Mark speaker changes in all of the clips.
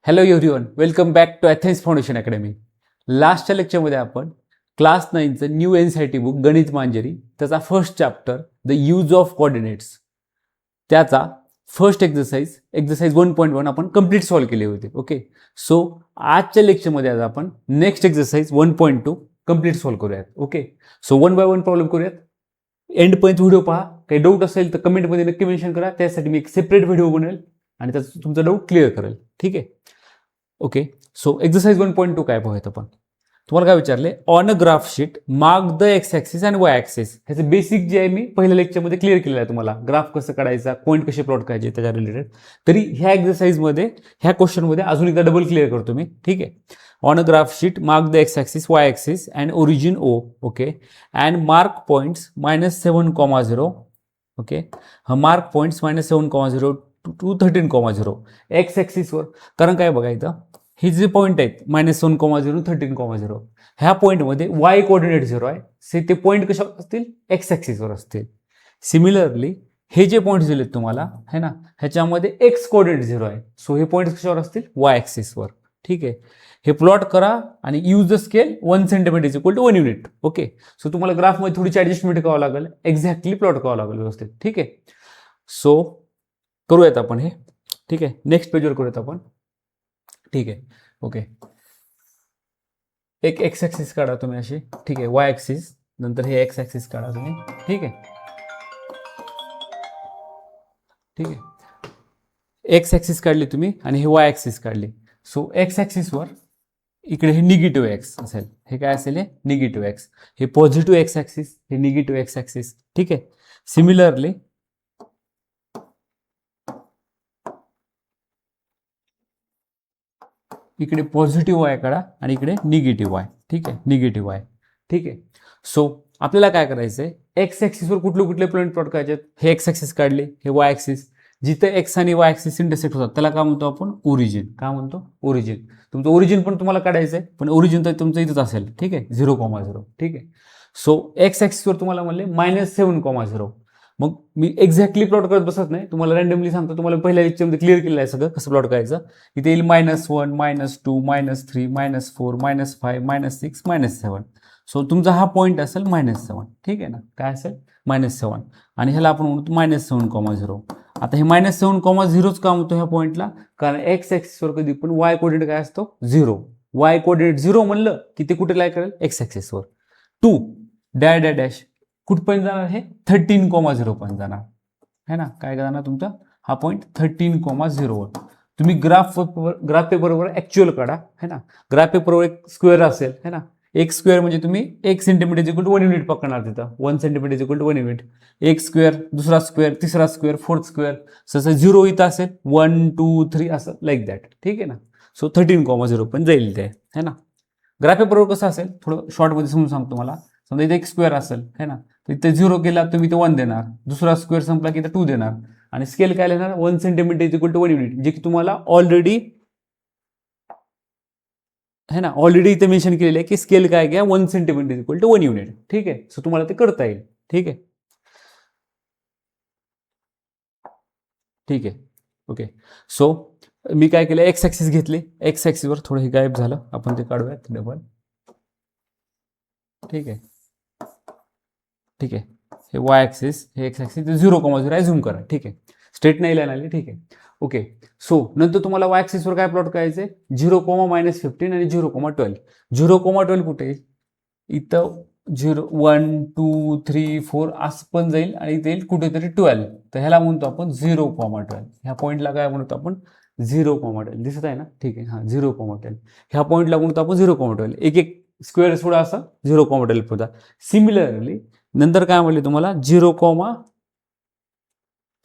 Speaker 1: Hello everyone, welcome back to Athens foundation academy. लास्टच्या लेक्चरमध्ये आपण क्लास 9चं न्यू NCERT बुक गणित मांजरी त्याचा first chapter the use of coordinates त्याचा फर्स्ट एक्झरसाइज 1.1 आपण कंप्लीट सॉल्व्ह केले होते. ओके, सो आजच्या लेक्चरमध्ये आज आपण नेक्स्ट एक्झरसाइज 1.2 कंप्लीट सॉल्व्ह करूयात. ओके, सो 1 बाय 1 प्रॉब्लेम करूयात. एंडपर्यंत व्हिडिओ पहा. काही डाऊट असेल तर कमेंटमध्ये नक्की मेन्शन करा. त्यासाठी मी एक सेपरेट व्हिडिओ बनवेल आणि त्याचा तुमचा डाऊट क्लिअर करेल. ठीक आहे. ओके, सो एक्झरसाइज 1.2 काय पाहूयात आपण. तुम्हाला काय विचारले, on a graph sheet mark the X axis and Y axis. ह्याचं बेसिक जे आहे मी पहिल्या लेक्चरमध्ये क्लिअर केलेलं आहे तुम्हाला. ग्राफ कसं काढायचा, पॉईंट कसे प्लॉट करायचे त्याच्या रिलेटेड. तरी ह्या एक्झरसाइजमध्ये ह्या क्वेश्चनमध्ये अजून एकदा डबल क्लिअर करतो मी. ठीक आहे. On a graph sheet mark the X axis, Y axis and origin O. Okay, and mark points -7,0. Okay, mark points -7,0 to 13,0 X ॲक्सिसवर. कारण काय बघा इथं, हे जे पॉईंट आहेत -7,0 13,0 ह्या पॉईंटमध्ये वाय कोऑर्डिनेट 0 आहे. ते पॉईंट कशावर असतील, एक्स ॲक्सिसवर असतील. सिमिलरली हे जे पॉईंट दिलेत तुम्हाला है ना, ह्याच्यामध्ये एक्स कोऑर्डिनेट 0 आहे. सो हे पॉईंट कशावर असतील, वाय ॲक्सिसवर. ठीक आहे. हे प्लॉट करा आणि use the scale 1 centimetre is equal to 1 unit. Okay, so तुम्हाला ग्राफमध्ये थोडीशी ॲडजस्टमेंट करावं लागेल, एक्झॅक्टली प्लॉट करावं लागेल व्यवस्थित. ठीक आहे. सो करूयात आपण हे. ठीक आहे, नेक्स्ट पेजवर करूयात आपण. ठीक आहे. ओके, एक एक्स ॲक्सिस काढा तुम्ही अशी. ठीक आहे, वाय ॲक्सिस, नंतर हे एक्स ॲक्सिस काढा तुम्ही. ठीक आहे. ठीक आहे, एक्स ॲक्सिस काढली तुम्ही आणि हे वाय ॲक्सिस काढली. सो एक्स ॲक्सिसवर इकडे हे निगेटिव्ह एक्स असेल. हे काय असेल, हे निगेटिव्ह एक्स. हे पॉझिटिव्ह एक्स ॲक्सिस, हे निगेटिव्ह एक्स ॲक्सिस. ठीक आहे. सिमिलरली इकडे पॉझिटिव्ह वाय काढा आणि इकडे निगेटिव्ह वाय. ठीक आहे, निगेटिव्ह वाय. ठीक आहे. सो आपल्याला काय करायचं आहे, एक्स ॲक्सिसवर कुठले पॉईंट प्लॉट करायचे. हे एक्स ॲक्सिस काढले, हे वाय ॲक्सिस. जिथे एक्स आणि वाय ॲक्सिस इंटरसेक्ट होतात त्याला काय म्हणतो आपण, ओरिजिन. काय म्हणतो, ओरिजिन. तुमचं ओरिजिन पण तुम्हाला काढायचं आहे, पण ओरिजिन तर तुमचं इथंच असेल. ठीक आहे, 0,0. ठीक आहे. सो एक्स ॲक्सिसवर तुम्हाला म्हणले -7,0. मग मी एक्झॅक्टली प्लॉट करत बसत नाही, तुम्हाला रँडमली सांगतो. तुम्हाला पहिल्या लेक्चरमध्ये क्लिअर केलेलं आहे सगळं कसं प्लॉट करायचं. इथे येईल -1 -2 -3 -4 -5 -6 -7. सो तुमचा हा पॉईंट असेल -7. ठीक आहे ना, काय असेल, -7. आणि ह्याला आपण म्हणतो -7,0. आता हे -7,0च का म्हणतो ह्या पॉईंटला, कारण एक्स ॲक्सिसवर कधी पण वाय कोऑर्डिनेट काय असतो, 0. वाय कोऑर्डिनेट 0 म्हणलं की ते कुठे लाय करेल, एक्स ॲक्सिसवर. 2 डॅश कुठपर्यंत जाणार, हे 13,0 पण जाणार है ना. काय जाणार तुमचा हा पॉईंट 13,0 वर. तुम्ही ग्राफ पेपरवर ऍक्च्युअल काढा है ना. ग्राफ पेपरवर एक स्क्वेअर असेल है ना. एक स्क्वेअर म्हणजे तुम्ही 1 सेंटीमीटर इक्वल टू 1 युनिट पकडणार तिथं. 1 सेंटीमीटर इक्वल टू 1 युनिट. एक स्क्वेअर, दुसरा स्क्वेअर, तिसरा स्क्वेअर, फोर्थ स्क्वेअर. जसं 0 इथं असेल, 1 2 3 असं लाईक दॅट. ठीक आहे ना. सो 13,0 पण जाईल ते है ना. ग्राफ पेपरवर कसं असेल, थोडं शॉर्टमध्ये समजून सांगतो तुम्हाला. समजा इथे एक स्क्वेअर असेल है ना, इथे 0 केला तुम्ही, इथे 1 देणार. दुसरा स्क्वेअर संपला की इथे 2 देणार. आणि स्केल काय लिहिणार, 1 सेंटीमीटर इक्वल टू 1 युनिट, जे की तुम्हाला ऑलरेडी है ना, ऑलरेडी इथे मेन्शन केलेलं आहे की स्केल काय घ्या, 1 सेंटीमीटर इक्वल टू 1 युनिट. ठीक आहे. सो तुम्हाला ते करता येईल. ठीक आहे. ठीक आहे. ओके, सो मी काय केलं, एक्स ॲक्सिस घेतली. एक्स ॲक्सिसवर थोडं हे गायब झालं, आपण ते काढूयात डबल. ठीक आहे. ठीक आहे, हे वाय ॲक्सिस, हे एक्स ॲक्सिस, 0,0 आहे. झूम करा. ठीक आहे, स्ट्रेट नाही लाईन आली. ठीक आहे. ओके, सो नंतर तुम्हाला वाय ॲक्सिसवर काय प्लॉट करायचं आहे, 0, -15 आणि 0,12. 0,12 कुठे आहे, इथं 0 1 2 3 4 असं पण जाईल आणि इथे येईल कुठेतरी 12. तर ह्याला म्हणतो आपण 0,12. ह्या पॉईंटला काय म्हणतो आपण, 0,12. दिसत आहे ना. ठीक आहे. हां, 0,12. ह्या पॉईंटला म्हणतो आपण 0,12. एक स्क्वेअर सोडा असा 0,12 होता. सिमिलरली नंतर काय म्हणले तुम्हाला, 0,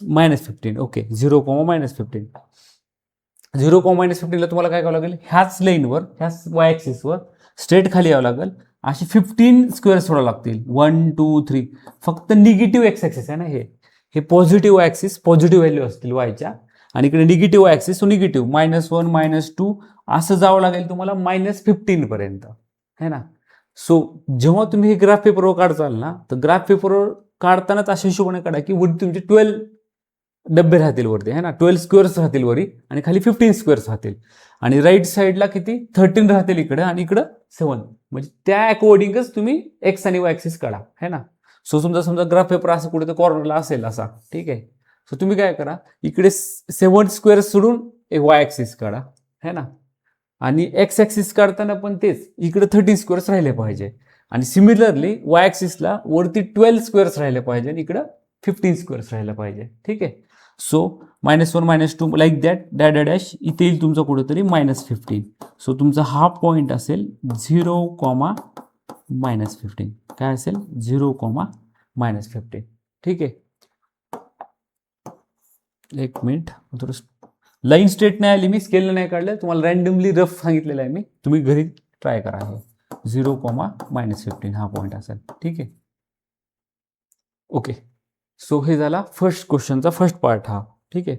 Speaker 1: -15. ओके, 0, -15. 0, -15ला तुम्हाला काय करावं लागेल, ह्याच लाईनवर, ह्याच वाय ॲक्सिसवर स्ट्रेट खाली यावं लागेल. अशी 15 स्क्वेअर सोडावं लागतील. 1 2 3. फक्त निगेटिव्ह एक्स ॲक्सिस आहे ना, हे पॉझिटिव्ह ॲक्सिस, पॉझिटिव्ह व्हॅल्यू असतील वायच्या. आणि इकडे निगेटिव्ह ॲक्सिस, सो निगेटिव्ह -1 -2 असं जावं लागेल तुम्हाला -15 पर्यंत है ना. सो जेव्हा तुम्ही हे ग्राफ पेपरवर काढचाल ना, तर ग्राफ पेपरवर काढतानाच अशा हिशोबाने काढा की वरती तुमचे 12 डब्बे राहतील वरती है ना, 12 स्क्वेअर्स राहतील वरी आणि खाली 15 स्क्वेअर्स राहतील. आणि राईट साईडला किती 13 राहतील इकडे आणि इकडं 7. म्हणजे त्या अकॉर्डिंगच तुम्ही एक्स आणि वाय ऍक्सिस काढा है ना. सो समजा ग्राफ पेपर असं कुठे तर कॉर्नरला असेल असा, ठीक आहे. सो तुम्ही काय करा, इकडे 7 स्क्वेअर्स सोडून एक वाय ऍक्सिस काढा है ना. आणि एक्स ऍक्सिस काढताना पण तेच इकडे 13 स्क्वेअर्स राहिले पाहिजे. आणि सिमिलरली वाय ऍक्सिसला वरती 12 स्क्वेअर्स राहिले पाहिजे आणि इकडं 15 स्क्वेअर्स राहिला पाहिजे, ठीक आहे. So -1 -2 like that dad dash इथे येईल तुमचं कुठेतरी -15. सो तुमचा हा पॉईंट असेल 0,-15. काय असेल 0,-15, ठीक आहे. एक मिनिट, थोडं लाईन स्ट्रेट नाही आली, मी स्केल नाही काढलं, तुम्हाला रॅन्डमली रफ सांगितलेलं आहे मी, तुम्ही घरी ट्राय करा. 0,-15 हा पॉईंट असेल, ठीक आहे. ओके, सो हे झाला फर्स्ट क्वेश्चनचा फर्स्ट पार्ट हा, ठीक आहे.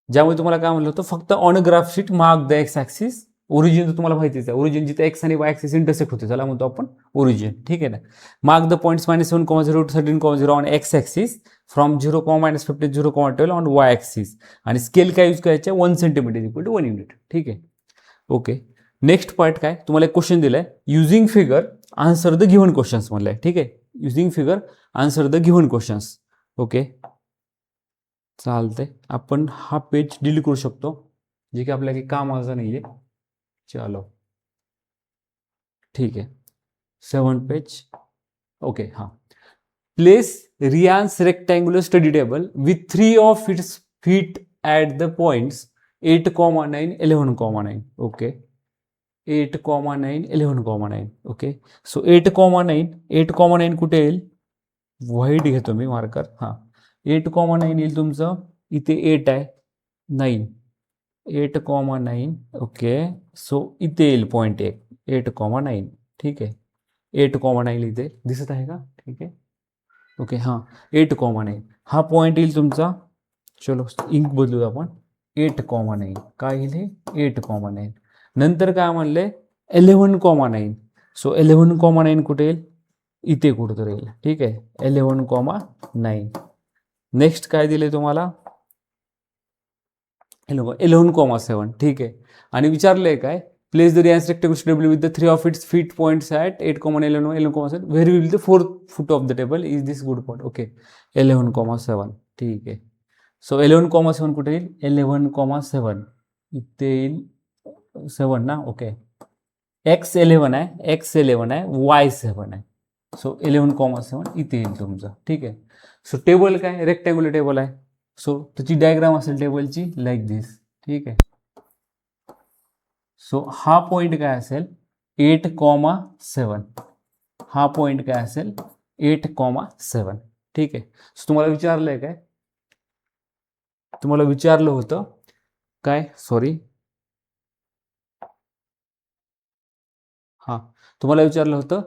Speaker 1: ज्यामुळे तुम्हाला काय म्हणलं होतं, फक्त on a graph sheet mark the x axis. Origin तर तुम्हाला माहितीच आहे, ओरिजिन जिथे एक्स आणि वाय ऍक्सिस इंटरसेक्ट होते त्याला म्हणतो आपण ओरिजिन, ठीक आहे ना. Mark the points -7,0 to 13,0 on x axis, from 0,-15 0,12 on Y axis. आणि स्केल काय यूज करायचे, 1 सेंटीमीटर इक्वल टू 1 युनिट, ठीक आहे. ओके, नेक्स्ट पार्ट काय, तुम्हाला एक क्वेश्चन दिलाय, using figure answer the given questions म्हणलंय, ठीक आहे. Using figure answer the given questions. Okay, चालतंय. आपण हा पेज डिलीट करू शकतो, जे की आपल्या काही कामाचं नाहीये. चलो, ठीक आहे. 7 पेज. ओके, हां. Place Riyan's rectangular study table with 3 of its feet at the points 8,9 11,9. Okay, 8,9 11,9. Okay, so 8,9 कुठे येईल, व्हाईट घेतो मी मार्कर. हां, 8,9 येईल तुमचं इथे 8 आहे, 9 8,9. ओके, सो इथे येईल पॉईंट 1 8,9, ठीक आहे. 8,9 इथे दिसत आहे का, ठीक आहे. ओके, हां 8,9 हा पॉईंट येईल तुमचा. चलो इंक बदलू आपण, 8,9 काय येईल हे 8,9. नंतर काय म्हणले 11,9. सो 11,9 कुठे येईल, इथे कुठेतरी येईल, ठीक आहे. 11,9. नेक्स्ट काय दिले तुम्हाला 11,7, ठीक आहे. आणि विचारलंय काय, place the Riyan's rectangular table with the 3 of its feet points at 8,11 11,7 where will the 4th foot of the table is this good point. Okay, 11,7, ठीक आहे. सो 11,7 कुठे येईल, 11,7 इथे येईल 7 ना. ओके, x11 आहे, x11 आहे, y7 आहे. सो 11,7 इथे येईल तुमचं, ठीक आहे. सो टेबल काय, रेक्टँग्युलर टेबल आहे. सो त्याची डायग्राम असेल टेबलची लाईक दिस, ठीक आहे. सो हा पॉईंट काय असेल 8,7, हा पॉईंट काय असेल 8,7, ठीक आहे. सो तुम्हाला विचारलंय काय, तुम्हाला विचारलं होतं काय, सॉरी हां, तुम्हाला विचारलं होतं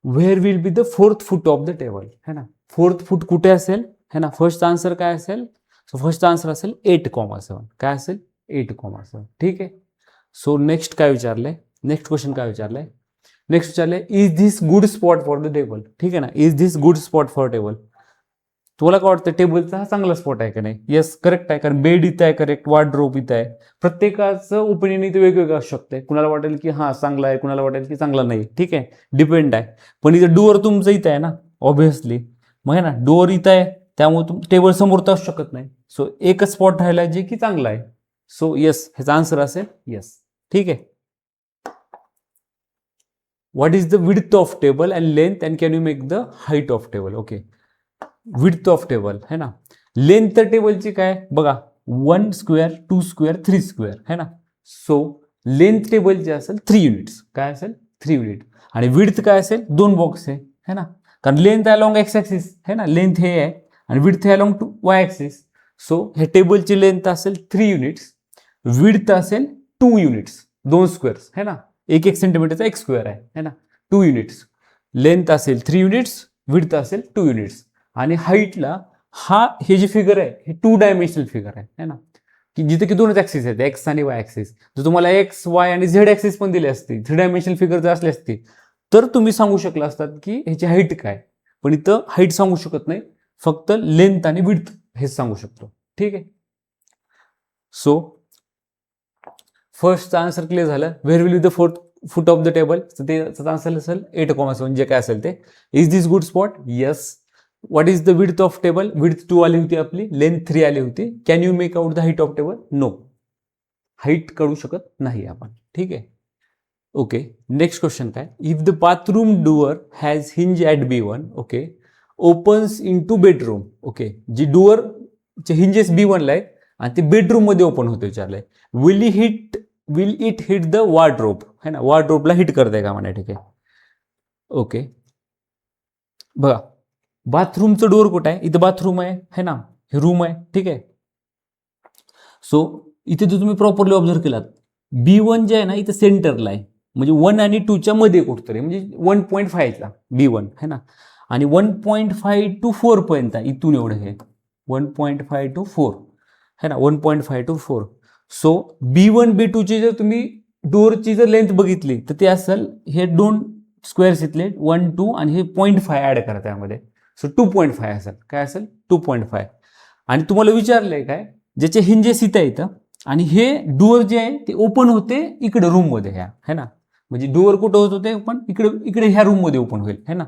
Speaker 1: where will be the 4th foot of the table, है ना. 4th फुट कुठे असेल, है ना. फर्स्ट आन्सर काय असेल, सो फर्स्ट आन्सर असेल 8,7, काय असेल 8,7, ठीक आहे. सो नेक्स्ट काय विचारलंय, नेक्स्ट क्वेश्चन काय विचारलंय, नेक्स्ट विचारलंय is this good spot for the table, ठीक आहे ना. Is this good spot for table, तुम्हाला काय वाटतं टेबलचा हा चांगला स्पॉट आहे का नाही. येस, करेक्ट आहे, कारण बेड इथं आहे, करेक्ट, वार्डरोब इथं आहे. प्रत्येकाचं ओपिनियन इथे वेगवेगळं असू शकते. कुणाला वाटेल की हा चांगला आहे, कुणाला वाटेल की चांगला नाही, ठीक आहे, डिपेंड आहे. पण इथं डोअर तुमचं इथं आहे ना, ऑब्व्हियसली, मग आहे ना, डोअर इथं आहे, त्यामुळे टेबल समोर तर असू शकत नाही. सो एकच स्पॉट राहिला जे की चांगला आहे. सो येस, ह्याचा आन्सर असेल येस, ठीक आहे. What is the width of table and length and can you make the height of table. Okay, width of table है ना. लेंथ तर टेबलची काय बघा, 1 स्क्वेअर 2 स्क्वेअर 3 स्क्वेअर है ना. सो लेंथ टेबलची असेल 3 युनिट्स, काय असेल 3 युनिट. आणि विड्थ काय असेल 2 बॉक्स आहे है ना, कारण लेंथ आहे अलॉंग एक्स ऍक्सिस है ना, लेंथ हे आहे आणि विड्थ आहे along to y axis. So हे टेबलची लेंथ असेल 3 युनिट्स, विड्थ असेल 2 युनिट्स, 2 स्क्वेअर्स है ना, 1 सेंटीमीटरचा 1 स्क्वेअर आहे है ना, 2 युनिट्स. लेंथ असेल 3 युनिट्स, विड्थ असेल 2 युनिट्स. आणि हाईटला हे जी फिगर आहे हे 2 डायमेन्शनल फिगर आहे है ना, की जिथे की 2च ऍक्सिस आहेत, एक्स आणि वाय ऍक्सिस. जर तुम्हाला एक्स वाय आणि झेड ऍक्सिस पण दिली असती, 3 डायमेन्शनल फिगर जर असली असती तर तुम्ही सांगू शकला असतात की ह्याची हाईट काय. पण इथं हाईट सांगू शकत नाही, फक्त लेंथ आणि विड्थ हेच सांगू शकतो. ठीक आहे. सो फर्स्टचा आन्सर क्लिअर झालं. Where will be the fourth foot of the table, तर त्याचा आन्सर असेल 8,7 जे काय असेल ते. Is this good spot? Yes. What is the width of table? Width 2 आली होती आपली, लेंथ 3 आली होती. Can you make out the height of table? No, height काढू शकत नाही आपण. ठीक आहे. ओके, नेक्स्ट क्वेश्चन काय? If the bathroom door has hinge at B1, okay, opens in to bedroom, okay, जी डोअरचे हिंजेस B1 ला आहेत आणि ते बेडरूम मध्ये ओपन होते विचारलंय. Will it hit the wardrobe, है ना, वॉर्डरोबला हिट करते का म्हणा. ठीक आहे. ओके, बघा बाथरूमचं डोअर कुठं आहे? इथं बाथरूम आहे, है ना, हे रूम आहे. ठीक आहे. सो इथे जर तुम्ही प्रॉपरली ऑब्झर्व केलात, B1 जे आहे ना इथं सेंटरला आहे, म्हणजे 1 आणि 2च्या मध्ये कुठतरी, म्हणजे 1.5ला B1 है ना, आणि 1.5 to 4 पर्यंत आहे. इथून एवढं हे 1.5 to 4 है ना, 1.5 to 4. सो B1 B2 ची जर तुम्ही डोअरची जर लेंथ बघितली तर ते असेल हे 2 स्क्वेअर्स इथले 1 2 आणि हे 0.5 ऍड करा त्यामध्ये. सो 2.5 असेल. काय असेल? 2.5. आणि तुम्हाला विचारलंय काय, ज्याचे हिंजेस इथं येतं आणि हे डोअर जे आहे ते ओपन होते इकडे रूम मध्ये ह्या, है ना, म्हणजे डोअर कुठं होत होते ओपन? इकडे ह्या रूम मध्ये ओपन होईल, है ना.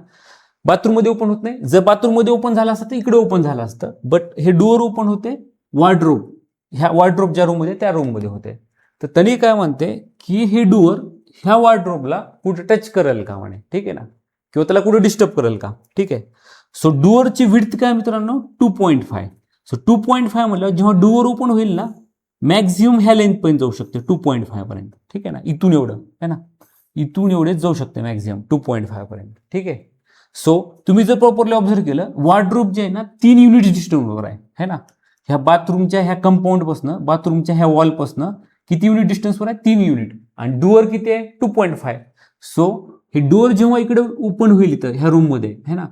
Speaker 1: बाथरूम मध्ये ओपन होत नाही. जर बाथरूम मध्ये ओपन झालं असतं तर इकडे ओपन झालं असतं, बट हे डोअर ओपन होते वॉर्डरोब, ह्या वॉर्डरोब ज्या रूम मध्ये त्या रूम मध्ये होते. तर त्यांनी काय म्हणते की हे डोअर ह्या वॉर्डरोबला कुठे टच करेल का म्हणे. ठीक आहे ना, किंवा त्याला कुठे डिस्टर्ब करेल का. ठीक आहे. सो डोअरची विड्थ काय मित्रांनो? 2.5. सो 2.5 म्हटलं जेव्हा डोअर ओपन होईल ना, मॅक्झिमम ह्या लेंथ पर्यंत जाऊ शकते 2.5 पर्यंत. ठीक आहे ना, इथून एवढं है ना, इथून एवढेच जाऊ शकते मॅक्झिमम 2.5 पर्यंत. ठीक आहे. सो तुम्ही जर प्रॉपरली ऑब्झर्व केलं, वॉर्डरोब जे आहे ना 3 युनिट डिस्टन्सवर आहे, है ना, ह्या बाथरूमच्या ह्या कंपाऊंड पासून, बाथरूमच्या ह्या वॉल पासून किती युनिट डिस्टन्सवर आहे? 3 युनिट. आणि डोअर किती आहे? 2.5. सो हे डोअर जेव्हा इकडे ओपन होईल इथं ह्या रूम मध्ये, है ना,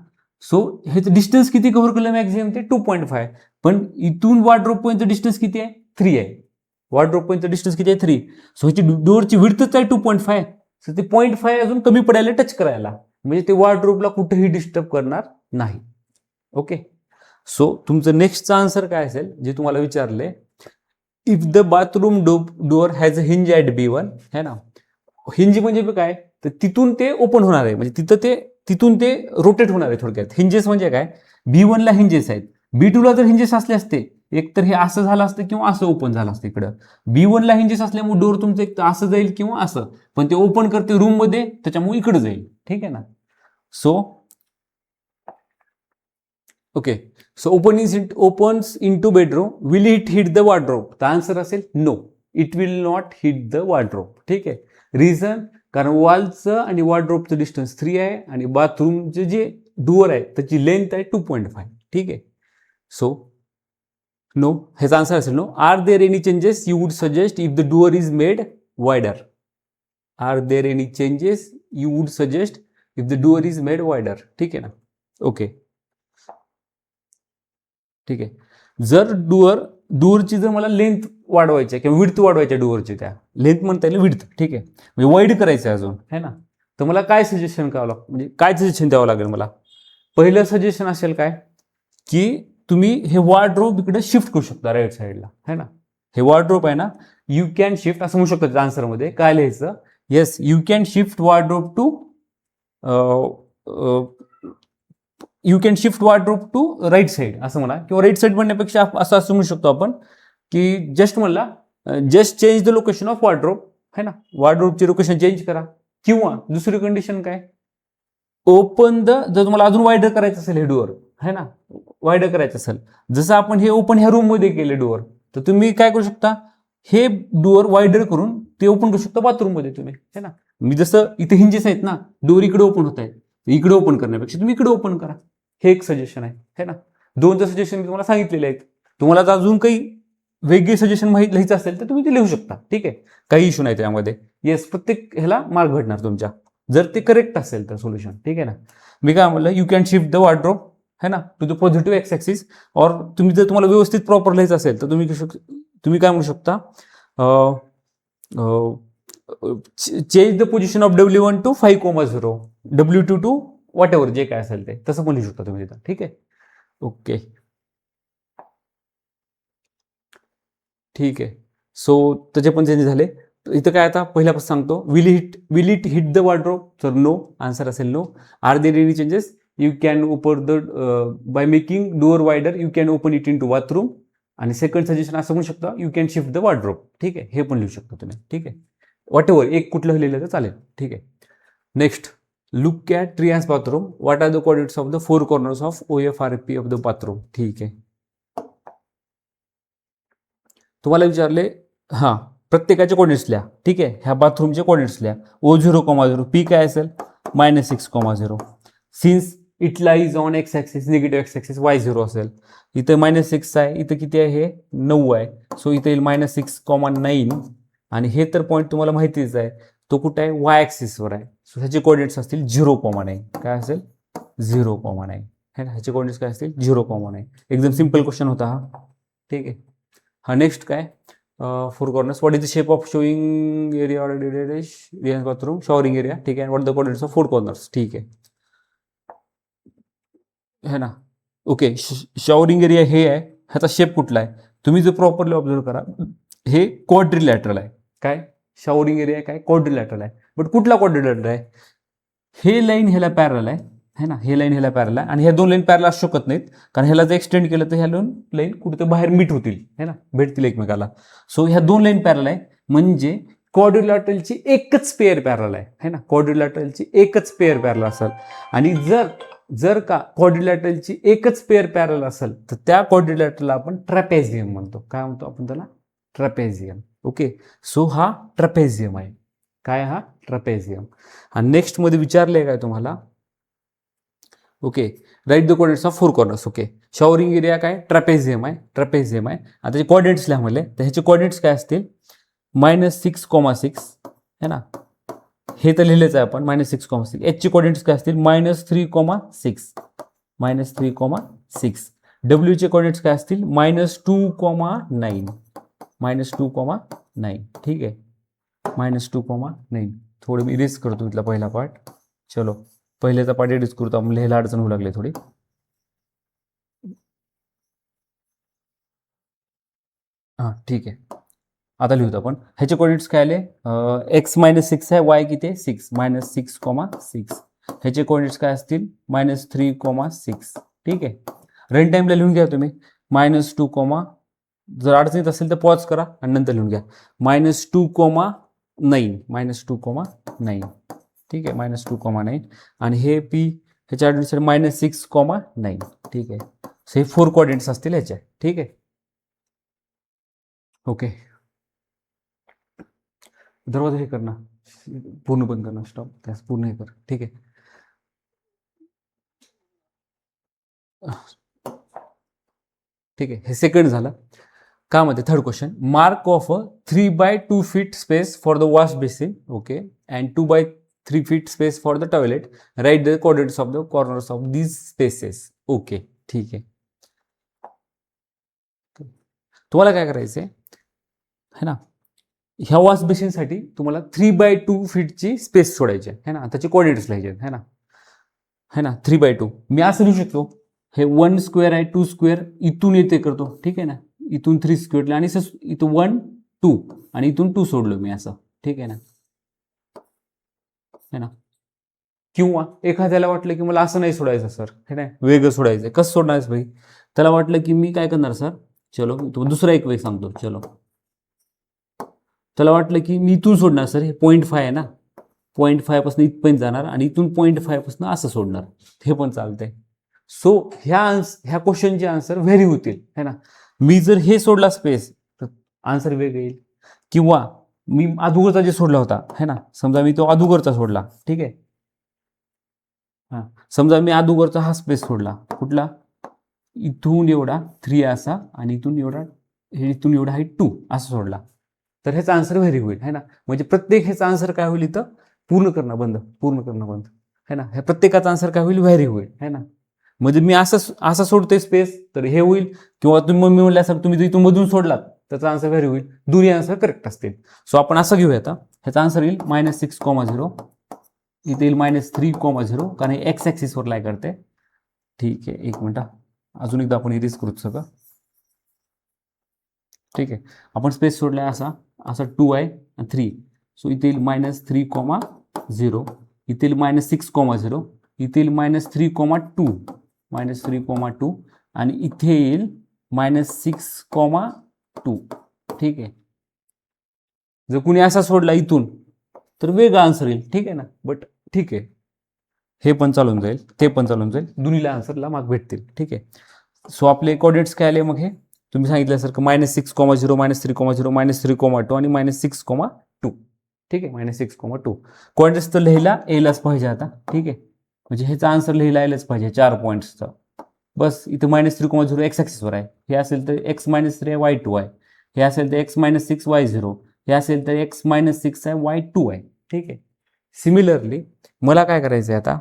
Speaker 1: सो ह्याचं डिस्टन्स किती कव्हर केलं मॅक्झिमम? ते 2.5. पण इथून वॉर्डरोब पर्यंत डिस्टन्स किती आहे? 3 आहे. वॉर्डरोब पर्यंत डिस्टन्स किती आहे? 3. सो ह्याची डोअरची विड्थच आहे 2.5. सो ते 0.5 अजून कमी पडायला, टच करायला, म्हणजे ते वॉर्डरोबला कुठेही डिस्टर्ब करणार नाही. ओके. सो तुमचं नेक्स्टचा आन्सर काय असेल जे तुम्हाला विचारले? If the bathroom door has a hinge at B1, है ना, हिंज म्हणजे काय, तर तिथून ते ओपन होणार आहे, म्हणजे तिथून ते रोटेट होणार आहे. थोडक्यात हिंजेस म्हणजे काय, B1 ला हिंजेस आहेत, B2 ला जर हिंजेस असले असते, एक तर हे असं झालं असतं किंवा असं ओपन झालं असतं. इकडं B1 ला हिंजेस असल्यामुळे डोअर तुमचं एक तर असं जाईल किंवा असं, पण ते ओपन करते रूम मध्ये त्याच्यामुळे इकडे जाईल. ठीक आहे ना. So okay, so opens in to bedroom, will it hit the wardrobe? तर आन्सर असेल no, it will not hit the wardrobe. ठीक आहे. रिझन, कारण वॉलचं आणि वॉर्डरोबचं डिस्टन्स 3 आहे आणि बाथरूमचे जे डोअर आहे त्याची लेंथ आहे 2.5. ठीक आहे. सो नो, ह्याचा आन्सर असेल no. Are there any changes you would suggest if the door is made wider? Are there any changes you would suggest if the door is made wider? ठीक आहे ना. Okay, ठीक आहे. जर डोअरची जर मला लेंथ वाढवायची आहे किंवा विड्थ वाढवायची आहे डोअरची, त्या लेंथ म्हणता येईल विड्थ, ठीक आहे, म्हणजे वाईड करायचं आहे अजून, है ना, तर मला काय सजेशन करावं लागतं, म्हणजे काय सजेशन द्यावं लागेल मला? पहिलं सजेशन असेल काय, की तुम्ही हे वॉर्डरोब इकडे शिफ्ट करू शकता राईट साईडला, है ना. हे वॉर्डरोब आहे ना, यू कॅन शिफ्ट असं म्हणू शकतो आन्सरमध्ये. काय लिहायचं? Yes, you can shift wardrobe to right side असं म्हणा, किंवा राईट साईड म्हणण्यापेक्षा असं म्हणू शकतो आपण की just change the location of wardrobe, है ना, वॉर्डरोबची लोकेशन चेंज करा. किंवा दुसरी कंडिशन काय, ओपन जर तुम्हाला अजून वायडर करायचं असेल हे डोअर, है ना, वायडर करायचं असेल, जसं आपण हे ओपन ह्या रूम मध्ये केले डोअर, तर तुम्ही काय करू शकता, हे डोअर वायडर करून ते ओपन करू शकता बाथरूम मध्ये तुम्ही, है ना. मी जसं इथे हिंजेस आहेत ना, डोअर इकडे ओपन होत आहे, इकडे ओपन करण्यापेक्षा तुम्ही इकडे ओपन करा. हे एक सजेशन आहे, है ना. 2 सजेशन मी तुम्हाला सांगितलेले आहेत. तुम्हाला जर अजून काही वेगळे सजेशन लिहायचं असेल तर तुम्ही ते लिहू शकता. ठीक आहे, काही इश्यू नाही त्यामध्ये. येस, प्रत्येक ह्याला मार्क भेटणार तुमच्या, जर ते करेक्ट असेल तर सोल्युशन. ठीक आहे ना. मी काय म्हणलं, you can shift the wardrobe, है ना, to the positive X axis. और तुम्ही जर तुम्हाला व्यवस्थित प्रॉपर लिहायचं असेल तर तुम्ही काय म्हणू शकता, change the position of W1 to 5,0, W2 to whatever जे काय असेल ते तसं पण लिहू शकता तुम्ही तिथं. ठीक आहे. ओके, ठीक आहे. सो त्याचे पण चेंज झाले. इथं काय आता पहिल्यापासून सांगतो, will it hit the wardrobe, तर नो, आन्सर असेल no. Are there any changes, you can open the by making door wider, you can open it in to bathroom. आणि सेकंड सजेशन असं म्हणू शकता, you can shift the wardrobe. ठीक आहे, हे पण लिहू शकता तुम्ही. ठीक आहे, वॉट एव्हर एक कुठलं लिहिलं तर चालेल. ठीक आहे. Next, look at Riyan's bathroom, what are the coordinates of the four corners of OFRP of the bathroom. ठीक आहे, तुम्हाला विचारले, हां, प्रत्येकाचे कोऑर्डिनेट्स लिहा. ठीक आहे, ह्या बाथरूमचे कोऑर्डिनेट्स लिहा. O0,0, पी काय असेल -6,0. Since it lies on x axis, negative x axis Y0 असेल. इथं -6 आहे, इथं किती आहे, हे 9 आहे. सो इथं येईल -6,9. आणि हे तर पॉईंट तुम्हाला माहितीच आहे, तो कुठं आहे, Y ॲक्सिसवर आहे. सो ह्याचे कोऑर्डिनेट्स असतील 0,9. काय असेल 0,9. है ना, ह्याचे कोऑर्डिनेट्स काय असतील 0,9. एकदम सिम्पल क्वेश्चन होता हा. ठीक आहे. हा, नेक्स्ट काय, four corners, what is the shape of showing area Riyan's bathroom, showering area. ठीक आहे, what the coordinates of four corners. ठीक आहे, है ना. ओके, शॉवरिंग एरिया हे आहे, ह्याचा शेप कुठला आहे, तुम्ही जर प्रॉपरली ऑब्झर्व करा, हे क्वाड्रिलॅटरल आहे. काय, शॉवरिंग एरिया काय, क्वाड्रिलॅटरल आहे. बट कुठला क्वाड्रिलॅटरल आहे, हे लाईन ह्याला पॅरल आहे ना, हे लाईन ह्याला पॅरल आहे. आणि ह्या दोन लाईन पॅरल असू शकत नाहीत, कारण ह्याला जर एक्सटेंड केलं तर ह्या दोन लाईन कुठे बाहेर मीट होतील, है ना, भेटतील एकमेकाला. सो ह्या दोन लाईन पॅरल आहे, म्हणजे क्वाड्रिलॅटरलची एकच पेअर पॅरल आहे, है ना, क्वाड्रिलॅटरलची एकच पेअर पॅरल असेल. आणि जर का क्वाड्रिलॅटरलची एकच पेअर पॅरल असेल, तर त्या क्वाड्रिलॅटरला आपण ट्रॅपेझियम म्हणतो. काय म्हणतो आपण त्याला, ट्रॅपेझियम. ओके, सो हा ट्रॅपेझियम आहे. काय, हा ट्रॅपेझियम. आणि नेक्स्ट मध्ये विचारले काय तुम्हाला, okay, write the coordinates of four corners. Okay, showering area काय, ट्रॅपेझियम आहे, ट्रॅपेझियम आहे. आता त्याचे कोऑर्डिनेट्स लिहा म्हणले, तर ह्याचे कोऑर्डिनेट्स काय असतील, -6,6, है ना, हे तर लिहिलेच आहे आपण, -6,6. एचचे कोऑर्डिनेट्स काय असतील, -3,6, -3,6. डब्ल्यूचे कोऑर्डिनेट्स काय असतील, -2,9, -2,9. ठीक आहे, -2,9. थोडं मी इरेज करतो इथला पहिला पार्ट. चलो, पहिल्याचा पार्ट इरेज करतो, आपण लिहायला अडचण होऊ लागली थोडी. हां, ठीक आहे, आता लिहूत आपण. ह्याचे कोऑर्डिनेट्स काय आले, x -6 आहे, y किती आहे 6, -6,6. ह्याचे कोऑर्डिनेट्स काय असतील, -3,6. ठीक आहे, रन टाइमला लिहून घ्या तुम्ही, -2, जर अडचणीत असेल तर पॉज करा आणि नंतर लिहून घ्या. -2,9, -2,9. ठीक आहे, -2,9. आणि हे p ह्याच्या -6,9. ठीक आहे, हे फोर कोऑर्डिनेट्स असतील ह्याचे. ठीक आहे, ओके. दरवाजा हे करना, पूर्ण बंद करना, स्टॉप, त्यास पूर्ण हे कर. ठीक आहे, ठीक आहे, हे सेकंड झालं. का म्हणते third question, mark of a 3x2 feet space for the wash basin. Okay, and 2x3 feet space for the toilet. Write the coordinates of the corners of these spaces. Okay, ठीक आहे. तुम्हाला काय करायचंय, है ना, ह्या वॉश बेसिनसाठी तुम्हाला 3x2 फीटची space सोडायची आहे ना, त्याचे कोऑर्डिनेट्स लिहायचे आहेत, है ना, 3x2. मी असं लिहू शकतो, हे 1 स्क्वेअर आहे, 2 स्क्वेअर, इथून येते करतो. ठीक आहे ना, इथून 3 स्क्वेअर आणि इथून 1, 2 आणि इथून 2 सोडलो मी असं. ठीक आहे ना, है ना. किंवा एखाद्याला वाटलं की मला असं नाही सोडायचं सर, हे नाही, वेगळं सोडायचं. कसं सोडणार भाई, त्याला वाटलं की मी काय करणार सर, चलो दुसरा एक वेग सांगतो. चलो, त्याला वाटलं की मी इथून सोडणार सर, हे 0.5 आहे ना, 0.5 पासून इथपर्यंत जाणार आणि इथून 0.5 पासून असं सोडणार, हे पण चालतंय. सो ह्या क्वेश्चनचे आन्सर व्हेरी होतील, है ना. मी जर हे सोडला स्पेस तर आन्सर वेगळं येईल. किंवा मी अदुगरचा जे सोडला होता, है ना, समजा मी तो अदुगरचा सोडला. ठीक आहे, हां, समजा मी अदुगरचा हा स्पेस सोडला, कुठला, इथून एवढा 3 असा आणि इथून एवढा, हे इथून एवढा आहे 2 असं सोडला, तर ह्याचा आन्सर व्हेरी होईल, है ना. म्हणजे प्रत्येक ह्याचा आन्सर काय होईल, इथं पूर्ण करणं बंद, है ना. ह्या प्रत्येकाचा आन्सर काय होईल, व्हेरी होईल, है ना. म्हणजे मी असं सोडतोय स्पेस तर हे होईल. किंवा तुम्ही मम्मी म्हणल्यासारखं तुम्ही इथून मधून सोडलात त्याचा आन्सर व्हेरी होईल, दोन्ही आन्सर करेक्ट असतील. सो आपण असं घेऊया, आता ह्याचा आन्सर येईल -6,0, इथे येईल -3,0, कारण हे एक्स ॲक्सिसवर लाय करते. ठीक आहे, एक मिनिट, अजून एकदा आपण इरेज करू सगळं. ठीक आहे. आपण स्पेस सोडलाय असा असा 2 आहे आणि 3. सो इथे येईल -3,0 इथे येईल -6,0 इथे येईल -3,2 -3,2 आणि इथे येईल -6,2. ठीक आहे. जर कुणी असा सोडला इथून तर वेगळा आन्सर येईल. ठीक आहे ना. बट ठीक आहे, हे पण चालून जाईल, ते पण चालून जाईल, दोन्हीला आन्सरला मार्क भेटतील. ठीक आहे. सो आपले कोऑर्डिनेट्स काय आले मग हे तुम्ही सांगितल्यासारखं -6,0 -3,0 -3,2 आणि -6,2. ठीक आहे, -6,2 कोऑर्डिनेट्स तर लिहिला यायलाच पाहिजे आता. ठीक आहे, म्हणजे ह्याचा आन्सर लिहिला यायलाच पाहिजे 4 पॉईंट्सचा. बस इथं -3,0 एक्स ॲक्सिसवर आहे, हे असेल तर x-3 y2 आहे, हे असेल तर x-6 y0, हे असेल तर x-6 आहे y2 आहे. ठीक आहे. सिमिलरली मला काय करायचं आहे आता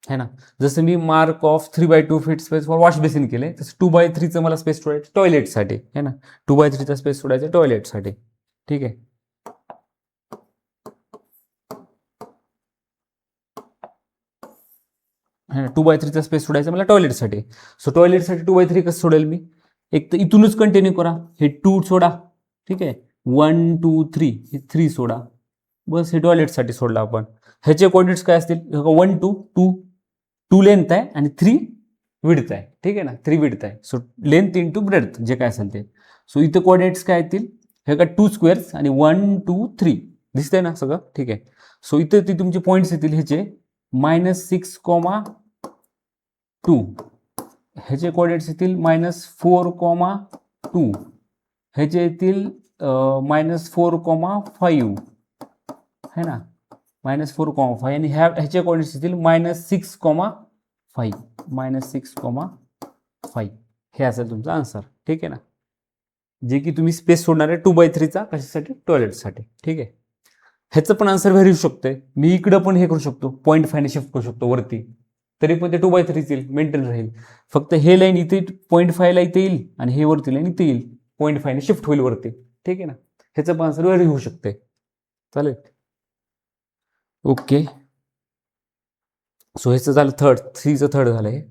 Speaker 1: है ना, जसं मी mark off 3/2 feet space for wash basin केले तसं 2/3चं मला स्पेस सोडायचं टॉयलेटसाठी है ना. 2/3चा स्पेस सोडायचा टॉयलेटसाठी. ठीक आहे. 2/3चा स्पेस सोडायचा मला टॉयलेटसाठी. सो टॉयलेटसाठी 2/3 कसं सोडेल मी, एक तर इथूनच कंटिन्यू करा, हे 2 सोडा. ठीक आहे, 1 2 3 हे 3 सोडा. बस हे टॉयलेटसाठी सोडलं आपण. ह्याचे कोऑर्डिनेट्स काय असतील, 1 2 2 लेंथ आहे आणि 3 विड्थ आहे. ठीक आहे ना, 3 विड्थ आहे. सो लेंथ इंटू ब्रेड्थ जे काय असेल ते. सो इथे कोऑर्डिनेट्स काय येतील, हे का 2 स्क्वेअर्स आणि 1 2 3 दिसतंय ना सगळं. ठीक आहे. सो इथे ती तुमचे पॉईंट्स येतील ह्याचे -6,2 ह्याचे कोऑर्डिनेट्स येतील -4,2 ह्याचे येतील -4,5 है ना, -4,5 आणि ह्याचे कोऑर्डिनेट्स येतील -6,5 -6,5 हे असेल तुमचा आन्सर. ठीक आहे ना, जे की तुम्ही स्पेस सोडणार आहे 2/3चा कशासाठी, टॉयलेटसाठी. ठीक आहे. ह्याचं पण आन्सर व्हेरी शकतोय, मी इकडं पण हे करू शकतो, 0.5 ने शिफ्ट करू शकतो वरती, तरी पण ते 2/3 येईल, मेंटेन राहील. फक्त हे लाईन इथे 0.5 ला इथे येईल आणि हे वरती लाईन इथे येईल, 0.5 ने शिफ्ट होईल वरती. ठीक आहे ना, ह्याचं पण आन्सर व्हेरी होऊ शकते. चालेल. ओके. सो ह्याचं झालं थर्ड, 3चं थर्ड झालंय.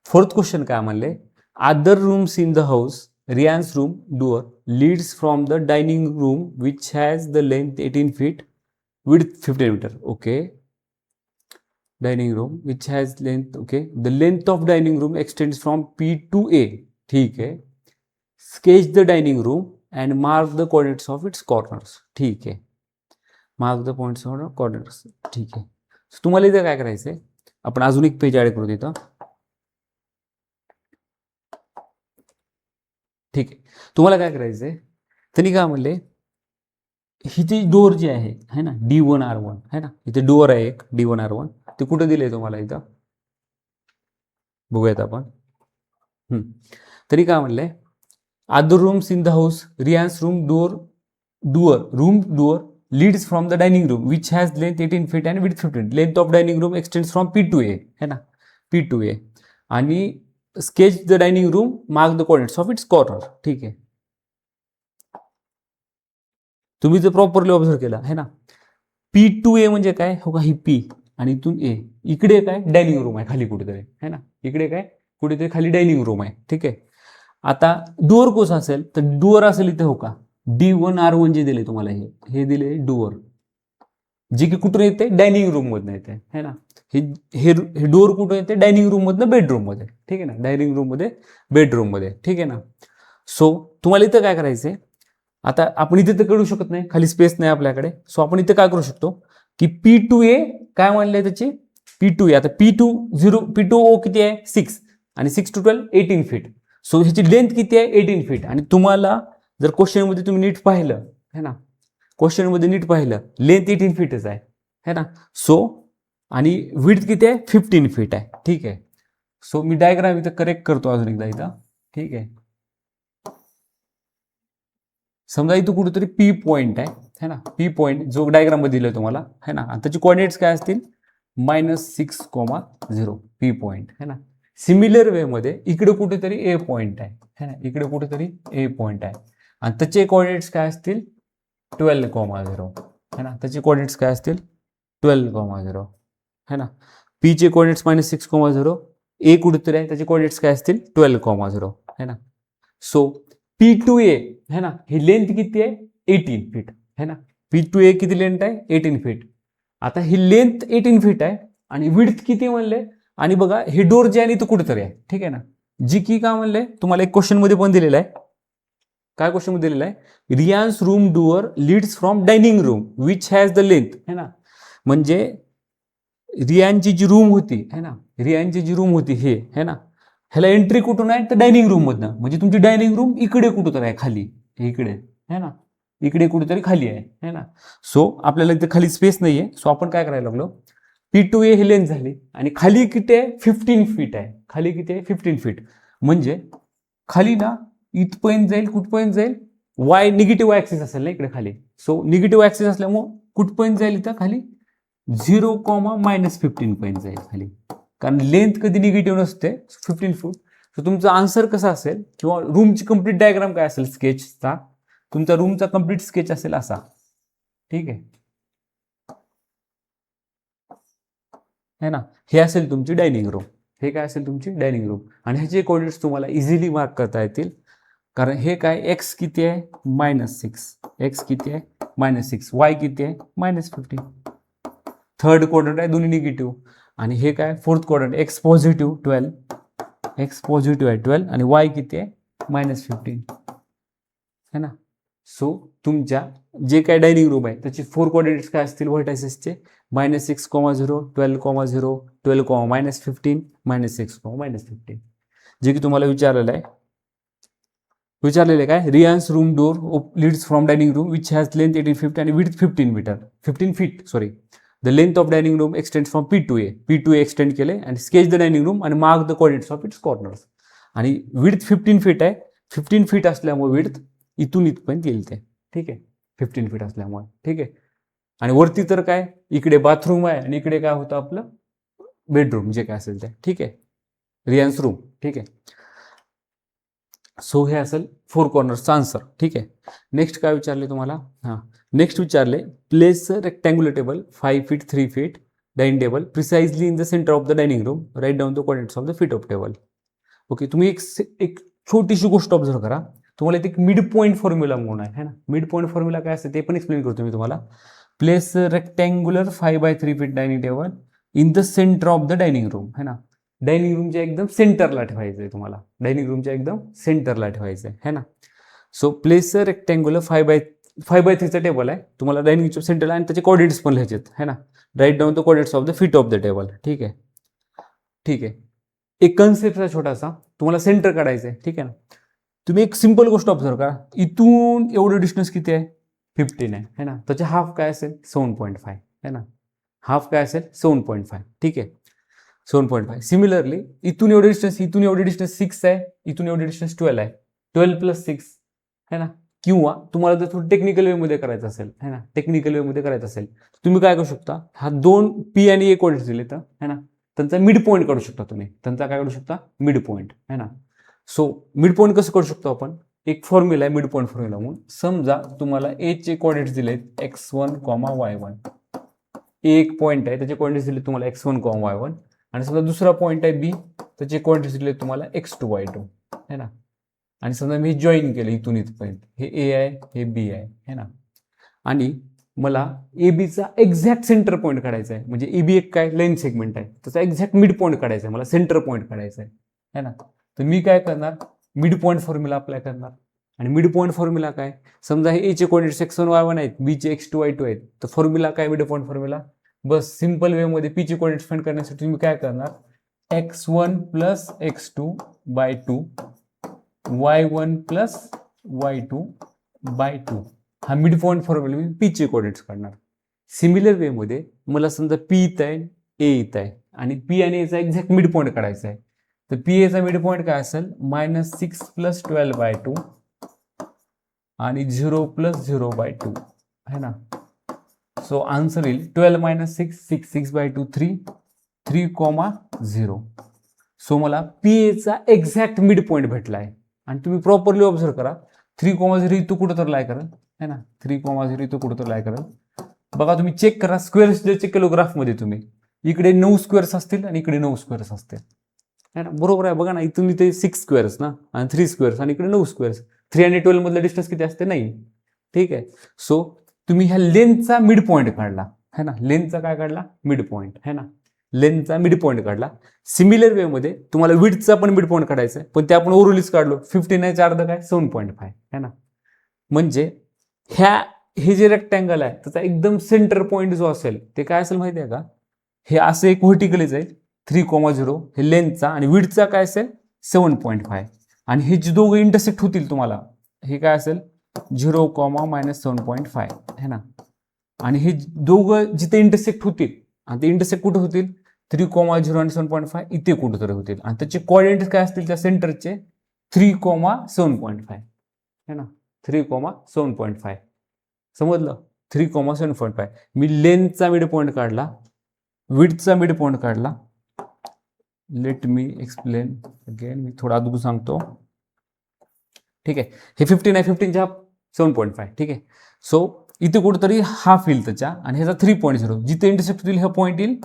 Speaker 1: फोर्थ क्वेश्चन काय म्हणले, other rooms in the house Riyan's room door leads from the dining room which has the length 18 feet width 15 meter. Okay, dining room which has length. Okay, the length of dining room extends from P to A. ठीक है. Sketch the dining room and mark the coordinates of its corners. ठीक है, mark the points of coordinates. ठीक है. तुम्हाला इथे काय करायचंय, आपण अजून एक पेज ऍड करू तिथं. ठीक आहे. तुम्हाला काय करायचंय, त्यांनी काय म्हणले, ही जी डोअर जी आहे है ना, D1R1 है ना, इथे डोअर आहे एक D1R1, ते कुठे दिलंय तुम्हाला इथं बघूयात आपण. तरी काय म्हणलंय, other rooms in the house Riyan's room door leads from the dining room which has length 18 feet and width 15. Length of dining room extends from P to A है ना, P to A आणि sketch the dining room, mark the coordinates of its corner. ठीक आहे. तुम्ही जर properly observe केला है ना, P to A म्हणजे काय, हो का, ही P आणि इथून A, इकडे काय डायनिंग रूम आहे खाली कुठेतरी है ना, इकडे काय कुठेतरी खाली डायनिंग रूम आहे. ठीक आहे. आता डोअर कसं असेल, तर डोअर असेल इथे हो का, D1R1 जे दिले तुम्हाला, हे दिले डोअर, जे की कुठून येते, डायनिंग रूम मधून येते है ना. हे डोअर कुठून येते, डायनिंग रूम मधनं बेडरूम मध्ये. ठीक आहे ना, डायनिंग रूम मध्ये बेडरूम मध्ये. ठीक आहे ना. सो तुम्हाला इथं काय करायचंय, आता आपण इथे तर करू शकत नाही, खाली स्पेस नाही आपल्याकडे. सो आपण इथे काय करू शकतो की P to A काय म्हणलंय त्याची, P to A, आता P to O किती आहे 6 आणि 6 to 12 18 फीट. सो ह्याची लेंथ किती आहे 18 फीट. आणि तुम्हाला जर क्वेश्चन मध्ये तुम्ही नीट पाहिलं है ना, क्वेश्चन मध्ये नीट पाहिलं, लेंथ 18 फीटच आहे है ना. सो आणि विड्थ किती आहे 15 फीट आहे. ठीक आहे. सो मी डायग्राम इथं करेक्ट करतो अजून एकदा इथं. ठीक आहे. समजा इथं कुठेतरी P पॉईंट आहे है ना, P पॉईंट जो डायग्राम मध्ये दिलाय तुम्हाला है ना, आणि त्याचे कोऑर्डिनेट्स काय असतील -6,0 P पॉईंट है ना. सिमिलर वे मध्ये इकडे कुठेतरी A पॉईंट आहे है ना, इकडे कुठेतरी A पॉईंट आहे आणि त्याचे कोऑर्डिनेट्स काय असतील 12,0 है ना, त्याचे कोऑर्डिनेट्स काय असतील 12,0 है ना. P चे कोऑर्डिनेट्स -6,0, A कुठेतरी आहे, त्याचे कोऑर्डिनेट्स काय असतील 12,0 है ना. सो P2A है ना, ही लेंथ किती आहे 18 फीट है ना. P2A किती लेंथ आहे 18 फीट. आता ही लेंथ 18 फीट आहे आणि विड्थ किती म्हणले, आणि बघा हे डोर जे आहे तो कुठेतरी आहे, ठीक आहे ना. जी की का म्हणले तुम्हाला एक क्वेश्चन मध्ये पण दिलेला आहे. काय क्वेश्चन मध्ये दिलेला आहे, Riyan's room door leads from dining room which has the length है ना. म्हणजे रियानची जी रूम होती है ना, रियानची जी रूम होती हे है ना, ह्याला एंट्री कुठून आहे तर डायनिंग रूम मधनं. म्हणजे तुमची डायनिंग रूम इकडे कुठेतरी आहे खाली, इकडे है ना, इकडे कुठेतरी खाली आहे है ना. सो आपल्याला इथे खाली स्पेस नाहीये. सो आपण काय करायला लागलो, P2A ही लेंथ झाली आणि खाली किती आहे 15 फीट आहे. खाली किती आहे 15 फीट. म्हणजे खाली ना इथपर्यंत जाईल, कुठपर्यंत जाईल, वाय निगेटिव्ह ऍक्सिस असेल ना इकडे खाली. सो निगेटिव्ह ऍक्सिस असल्यामुळे कुठपर्यंत जाईल इथं खाली 0,-15 पर्यंत जाईल खाली, कारण लेंथ कधी निगेटिव्ह नसते 15 फूट. सो तुमचा आन्सर कसा असेल किंवा रूमची कंप्लीट डायग्राम काय असेल स्केचचा, तुमचा रूमचा कंप्लीट स्केच असेल असा, ठीक आहे है ना. हे असेल तुमची डायनिंग रूम, हे काय असेल तुमची डायनिंग रूम. आणि ह्याचे कोऑर्डिनेट्स तुम्हाला इझिली मार्क करता येतील, कारण हे काय एक्स किती आहे -6, एक्स किती आहे -6, वाय किती आहे -15. थर्ड क्वाड्रंट आहे दोन्ही निगेटिव्ह. आणि हे काय fourth quadrant x positive 12, x positive आहे 12 आणि वाय किती आहे -15 है ना. सो तुमच्या जे काय डायनिंग रूम आहे त्याचे 4 कोऑर्डिनेट्स काय असतील व्हर्टायसेसचे, -6,0, 12,0, 12, -15, -6, -15. जे की तुम्हाला विचारलेलं काय, Riyan's room door leads from dining room which has length 18 feet आणि width 15 feet sorry. The length of dining room extends from P2A extend केले आणि स्केच द डायनिंग रूम आणि mark the coordinates of its corners. आणि width 15 feet आहे, 15 feet असल्यामुळे width इथून इथपर्यंत येईल ते, ठीक आहे 15 फीट असल्यामुळे, ठीक आहे. आणि वरती तर काय इकडे बाथरूम आहे आणि इकडे काय होतं आपलं बेडरूम जे काय असेल ते, ठीक आहे रियान्स रूम, ठीक आहे. सो हे असेल 4 कॉर्नर्सचा आन्सर, ठीक आहे. नेक्स्ट काय विचारले तुम्हाला, हां नेक्स्ट विचारले place rectangular table 5 feet 3 feet dining table precisely in the center of the dining room, right down the coordinates of the feet of table. Okay, तुम्ही एक छोटीशी गोष्ट ऑब्झर्व करा. तुम्हाला इथे एक मिड पॉईंट फॉर्म्युला म्हणून आहे ना. मिड पॉईंट फॉर्म्युला काय असते ते पण एक्सप्लेन करतो मी तुम्हाला. Place rectangular 5x3 feet dining table in the center of the dining room है ना. डायनिंग रूमच्या एकदम सेंटरला ठेवायचं आहे तुम्हाला, डायनिंग रूमच्या एकदम सेंटरला ठेवायचं आहे ना. सो प्लेस रेक्टँग्युलर 5x3चा टेबल आहे तुम्हाला डायनिंगच्या सेंटरला आणि त्याचे कोऑर्डिनेट्स पण लिहायचे है ना. Right down the coordinates of the feet of the table, ठीक आहे ठीक आहे. एक कन्सेप्ट आहे छोटासा, तुम्हाला सेंटर काढायचं आहे, ठीक आहे ना. तुम्ही एक सिंपल गोष्ट ऑब्झर्व करा, इथून एवढं डिस्टन्स किती आहे 15 आहे है ना. त्याचे हाफ काय असेल 7.5 है ना, हाफ काय असेल 7.5, ठीक आहे 7.5. सिमिलरली इथून एवढे डिस्टन्स 6 आहे, इथून एवढे डिस्टन्स 12 आहे, 12 + 6 है ना. किंवा तुम्हाला जर थोडं टेक्निकल वेमध्ये करायचं असेल है ना, टेक्निकल वेमध्ये करायचं असेल तुम्ही काय करू शकता, हा 2 P आणि A कोऑर्डिनेट्स दिले तर है ना, त्यांचा मिड पॉईंट काढू शकता तुम्ही, त्यांचा काय काढू शकता मिड पॉईंट है ना. सो मिड पॉईंट कसं करू शकतो आपण, एक फॉर्म्युला आहे मिड पॉईंट फॉर्म्युला म्हणून. समजा तुम्हाला ए चे कोऑर्डिनेट्स दिलेत x1, y1, एक पॉईंट आहे त्याचे कोऑर्डिनेट्स दिले तुम्हाला x1, y1 आणि समजा दुसरा पॉईंट आहे बी त्याचे कोऑर्डिनेट्स दिले तुम्हाला x2, y2 है ना. आणि समजा मी जॉईन केलं इथून इथपर्यंत, हे ए आहे हे बी आहे है ना. आणि मला ए बीचा एक्झॅक्ट सेंटर पॉईंट काढायचा आहे, म्हणजे ए बी एक काय लेंथ सेगमेंट आहे त्याचा एक्झॅक्ट मिड पॉईंट काढायचा आहे, मला सेंटर पॉईंट काढायचा आहे है ना. तर मी काय करणार, मिड पॉईंट फॉर्म्युला अप्लाय करणार. आणि मिड पॉईंट फॉर्म्युला काय, समजा हे ए चे कोऑर्डिनेट्स x1, y1 आहेत, बी चे x2, y2 आहेत, तर फॉर्म्युला काय मिड पॉईंट फॉर्म्युला, बस सिंपल वे मध्ये पी चे कोऑर्डिनेट्स फाइंड करण्यासाठी तुम्ही काय करणार, x1 + x2/2 y1 + y2/2 हा मिड पॉईंट फॉर्म्युला मी पी चे कोऑर्डिनेट्स काढणार. सिमिलर वे मध्ये मला समजा पी इथं आहे ए इथं आहे आणि पी आणि एचा एक्झॅक्ट मिड पॉईंट काढायचा आहे, तर पी एचा मिड पॉईंट काय असेल -6 + 12/2 आणि 0 + 0/2 है ना. सो आन्सर येईल 12 - 6 6 6/2 3 3,0. सो मला पी एचा एक्झॅक्ट मिड पॉईंट भेटला आहे. आणि तुम्ही प्रॉपरली ऑब्झर्व करा 3,0 इथं कुठं तर लाय करेल है ना, 3,0 इथं कुठं तर लाय करेल. बघा तुम्ही चेक करा स्क्वेअर्स जे चेक केलो ग्राफमध्ये तुम्ही, इकडे 9 स्क्वेअर्स असतील आणि इकडे 9 स्क्वेअर्स असतील है ना. बरोबर आहे, बघा ना इथून इथे 6 स्क्वेअर्स ना आणि 3 स्क्वेअर्स आणि इकडे 9 स्क्वेअर्स, 3 आणि 12 मधलं डिस्टन्स किती असते 9. ठीक आहे. सो तुम्ही ह्या लेंथचा मिड पॉईंट काढला है ना, लेंथचा काय काढला, मिड पॉईंट है ना, लेंथचा मिड पॉईंट काढला. सिमिलर वे मध्ये तुम्हाला विड्थचा पण मिड पॉईंट काढायचा आहे, पण ते आपण ओव्हरऑलच काढलो. 15 चा अर्ध काय 7.5 है ना. म्हणजे हे जे रेक्टँगल आहे त्याचा एकदम सेंटर पॉईंट जो असेल ते काय असेल माहिती आहे का, हे असं एक व्हर्टिकलच आहे 3,0 हे लेंथचा, आणि विड्थचा काय असेल 7.5. आणि हे जे दोघं इंटरसेक्ट होतील तुम्हाला, हे काय असेल 0, -7.5 है ना. आणि हे दोघं जिथे इंटरसेक्ट होतील, आणि ते इंटरसेक्ट कुठे होतील 3,0 आणि 7.5 इथे कुठेतरी होतील, आणि त्याचे कोऑर्डिनेट्स काय असतील त्या सेंटरचे 3,7.5 है ना, 3,7.5. समजलं, 3,7.5. मी लेंथचा मिड पॉईंट काढला, विड्थचा मिड पॉईंट काढला. लेट मी एक्सप्लेन अगेन, मी थोडा अगोदर सांगतो. ठीक आहे, हे 15 आहे, 15च्या 7.5. ठीक आहे. सो इथे कुठेतरी हाफ येईल त्याच्या, आणि ह्याचा 3.0 जिथे इंटरसेक्ट होईल हा पॉईंट येईल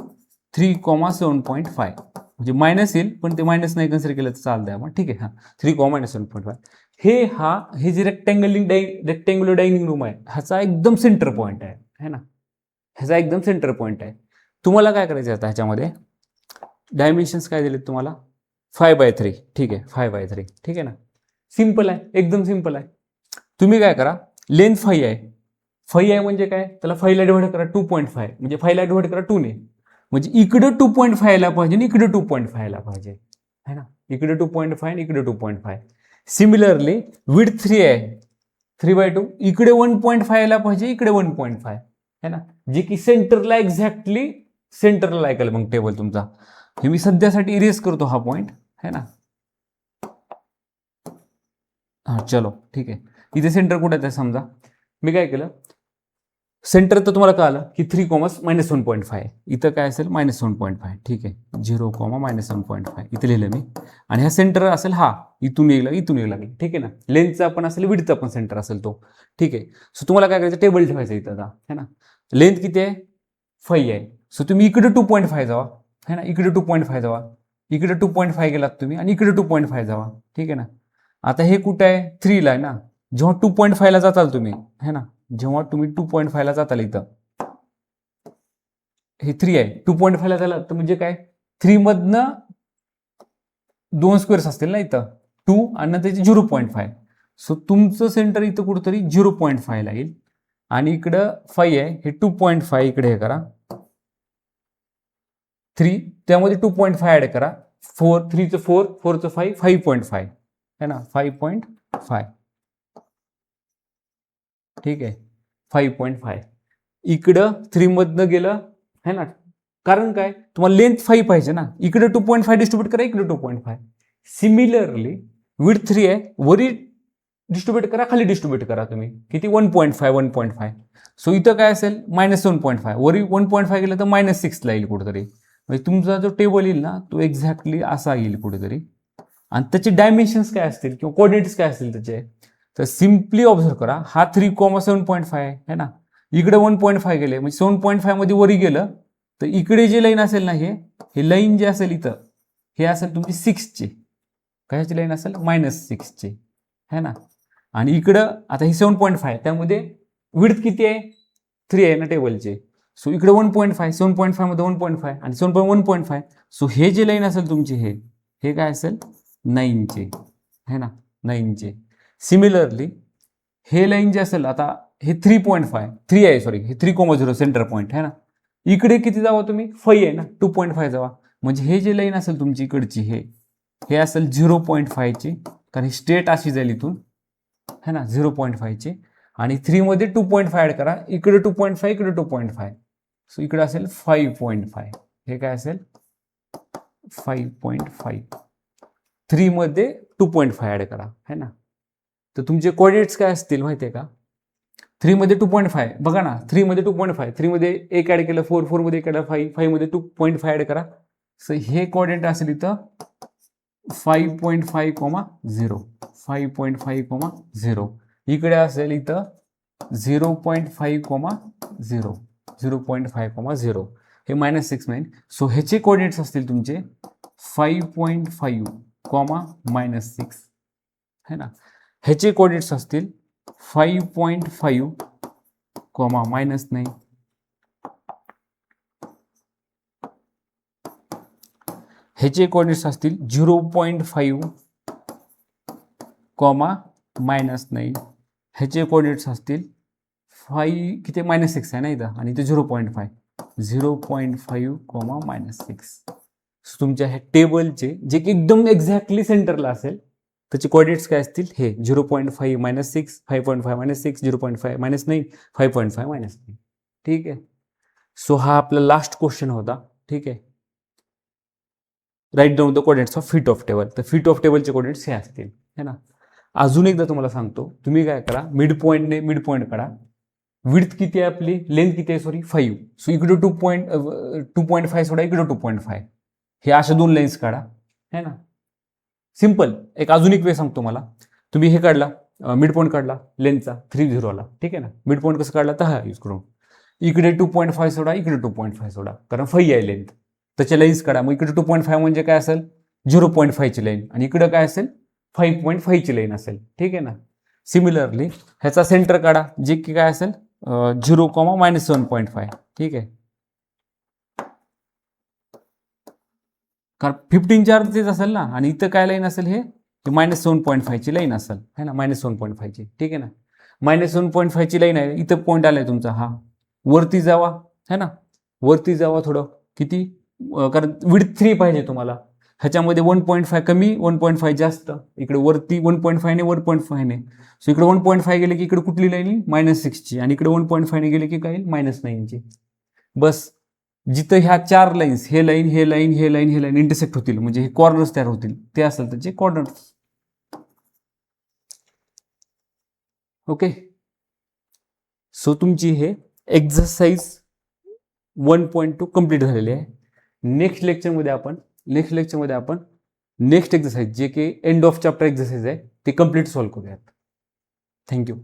Speaker 1: 3,7.5. म्हणजे मायनस येईल, पण ते मायनस नाही कन्सिडर केलं तर चालतंय आपण. ठीक आहे. हा 3,7.5 हे जे रेक्टँग्युलर डायनिंग रूम आहे ह्याचा एकदम सेंटर पॉईंट आहे है ना, ह्याचा एकदम सेंटर पॉईंट आहे. तुम्हाला काय करायचं आता ह्याच्यामध्ये डायमेन्शन्स काय दिलेत तुम्हाला 5/3. ठीक आहे, 5/3. ठीक आहे ना, सिंपल आहे, एकदम सिंपल आहे. तुम्ही काय करा, लेंथ 5 आहे, 5 आहे म्हणजे काय, त्याला 5 ला डिवाइड करा 2.5, म्हणजे 5 ला डिवाइड करा 2 ने, म्हणजे इकडे 2.5 ला पाहिजे आणि इकडे 2.5 ला पाहिजे है ना, इकडे 2.5 आणि इकडे 2.5. सिमिलरली विड्थ 3 आहे, 3/2, इकडे 1.5 ला पाहिजे, इकडे 1.5 है ना, जे की सेंटरला एक्झॅक्टली सेंटरला लागेल. मग टेबल तुमचा, हे मी सध्यासाठी इरेज करतो हा पॉइंट है ना. हा चलो ठीक आहे, इथे सेंटर कुठे आहे समजा, मी काय केलं, सेंटर तर तुम्हाला कळालं की 3,-1.5, इथं काय असेल -1.5. ठीक आहे, 0,-1.5 इथे लिहिलं मी, आणि हा सेंटर असेल हा इथून येईल इथून येईल लागेल. ठीक आहे ना, लेंथचा पण असेल, विड्थचा पण सेंटर असेल तो. ठीक आहे. सो तुम्हाला काय करायचं, टेबल ठेवायचं इथं आता है ना. लेंथ किती आहे 5 आहे, सो तुम्ही इकडे 2.5 जावा है ना, इकडे 2.5 जावा, इकडे 2.5 गेलात तुम्ही, आणि इकडे 2.5 जावा. ठीक आहे ना. आता हे कुठं आहे 3 ला आहे ना, जेव्हा 2.5 ला जाताल तुम्ही है ना, जेव्हा तुम्ही 2.5 ला जाताल इथं, हे 3 आहे, 2.5 ला झालं तर म्हणजे काय 3 मधनं 2 स्क्वेअर्स असतील ना इथं, 2 आणि त्याचे 0.5. सो तुमचं सेंटर इथं कुठेतरी 0.5 ला येईल, आणि इकडं 5 आहे, हे 2.5 इकडे हे करा 3, त्यामध्ये 2.5 ऍड करा, 4, 3 चं 4, 4 चं 5, 5.5 है ना, 5.5. ठीक आहे, 5.5 इकडं 3 मधनं गेलं है ना, कारण काय तुम्हाला लेंथ 5 पाहिजे ना, इकडे 2.5 डिस्ट्रीब्यूट करा, इकडे 2.5. सिमिलरली विड्थ 3 आहे, वरी डिस्ट्रीब्यूट करा, खाली डिस्ट्रीब्यूट करा तुम्ही, किती 1.5. सो इथं काय असेल -1.5, वरी 1.5 गेलं तर -6 ला येईल कुठेतरी. म्हणजे तुमचा जो टेबल येईल ना तो एक्झॅक्टली असा येईल कुठेतरी, आणि त्याचे डायमेन्शन्स काय असतील किंवा कोऑर्डिनेट्स काय असतील त्याचे, तर सिम्पली ऑब्झर्व करा, हा 3,7.5 आहे ना, इकडे 1.5 गेले, म्हणजे 7.5 मध्ये वरी गेलं तर इकडे जे लाईन असेल ना, हे लाईन जे असेल इथं, हे असेल तुमची 6 ची, कशाची लाईन असेल -6 ची है ना. आणि इकडं आता ही 7.5, त्यामध्ये विड्थ किती आहे 3 आहे ना टेबलचे, सो इकडे 1.5, 7.5 मध्ये 1.5 आणि 1.5. सो हे जे लाईन असेल तुमची, हे काय असेल 9 चे है ना, 9 चे. सिमिलरली हे लाईन जे असेल, आता हे 3 आहे, सॉरी हे 3,0 सेंटर पॉईंट है ना, इकडे किती जावा तुम्ही 5 आहे ना, 2.5 जावा, म्हणजे हे जे लाईन असेल तुमची इकडची, हे असेल 0.5 ची, कारण ही स्ट्रेट अशी जाईल इथून है ना 0.5 ची, आणि 3 मध्ये 2.5 ऍड करा, इकडे 2.5, इकडे 2.5, सो इकडे असेल 5.5. हे काय असेल 5.5, 3 मध्ये 2.5 ऍड करा है ना. तर तुमचे कोऑर्डिनेट्स काय असतील माहितीये का, 3 मध्ये 2.5 बघा ना, 3 मध्ये 2.5, 3 मध्ये 1 ऍड केलं 4, 4 मध्ये 1 ऍड 5, 5 मध्ये 2.5 ऍड करा. सो हे कोऑर्डिनेट असेल इथं 5.5,0, 5.5,0, इकडे असेल इथं 0.5,0, 0.5,0, हे -6 9. सो ह्याचे कोऑर्डिनेट्स असतील तुमचे 5.5, -6 है ना. ह्याचे कोऑर्डिनेट्स असतील 5.5 कॉमा -9, ह्याचे कोऑर्डिनेट्स असतील 0.5 कॉमा -9, ह्याचे कोऑर्डिनेट्स असतील 5 किती -6 आहे ना इथं, आणि इथे 0.5 कॉमा -6. तुमच्या ह्या टेबलचे जे की एकदम एक्झॅक्टली सेंटरला असेल त्याचे कोऑर्डिनेट्स काय असतील, हे 0.5 -6, 5.5 -6, 0.5 -9, 5.5 -9. ठीक आहे. सो हा आपला लास्ट क्वेश्चन होता. ठीक आहे. Right down the coordinates of feet of table. तर फिट ऑफ टेबलचे कोऑर्डिनेट्स हे असतील, है ना. अजून एकदा तुम्हाला सांगतो, तुम्ही काय करा, मिड पॉईंट काढा. विड्थ किती आहे आपली, लेंथ किती आहे, सॉरी 5. सो इकडे 2.5 सोडा, इकडे 2.5. हे अशा दोन लाईन्स काढा, है ना. सिम्पल. अजून एक वे सांगतो मला. तुम्ही हे काढला, मिड पॉईंट काढला लेंथचा 30 आला. ठीक आहे ना. मिड पॉईंट कसं काढला तर हा यूज करून इकडे 2.5 सोडा, इकडे 2.5 सोडा, कारण 5 आहे लेंथ. त्याच्या लाईन्स काढा. मग इकडे 2.5 म्हणजे काय असेल, 0.5 ची लाईन, आणि इकडे काय असेल 5.5 ची लाईन असेल. ठीक आहे ना. सिमिलरली ह्याचा सेंटर काढा, जे की काय असेल 0, -1.5. ठीक आहे. कारण 15 चार्ज तेच असेल ना, आणि इथं काय लाईन असेल, हे -7.5 ची लाईन असेल, है ना, -7.5 ची. ठीक आहे ना. -7.5 ची लाईन आहे, इथं पॉईंट आलाय तुमचा हा. वरती जावा, है ना, वरती जावा थोडं. किती, कारण विड्थ 3 पाहिजे तुम्हाला. ह्याच्यामध्ये 1.5 कमी, 1.5 जास्त. इकडे वरती 1.5 ने, 1.5 ने. सो इकडे 1.5 गेले की इकडे कुठली लाईन येईल, -6 ची, आणि इकडे 1.5 ने गेले की काय येईल, -9 ची. बस. जिथं ह्या 4 लाईन्स, हे लाईन इंटरसेक्ट होतील, म्हणजे हे कॉर्नर्स तयार होतील, ते असेल त्याचे कॉर्नर्स. ओके. सो तुमची हे एक्सरसाइज 1.2 कंप्लीट झालेली आहे. नेक्स्ट लेक्चरमध्ये आपण नेक्स्ट एक्सरसाइज, जे की एंड ऑफ चॅप्टर एक्सरसाइज आहे, ते कंप्लीट सॉल्व्ह करूयात. थँक्यू.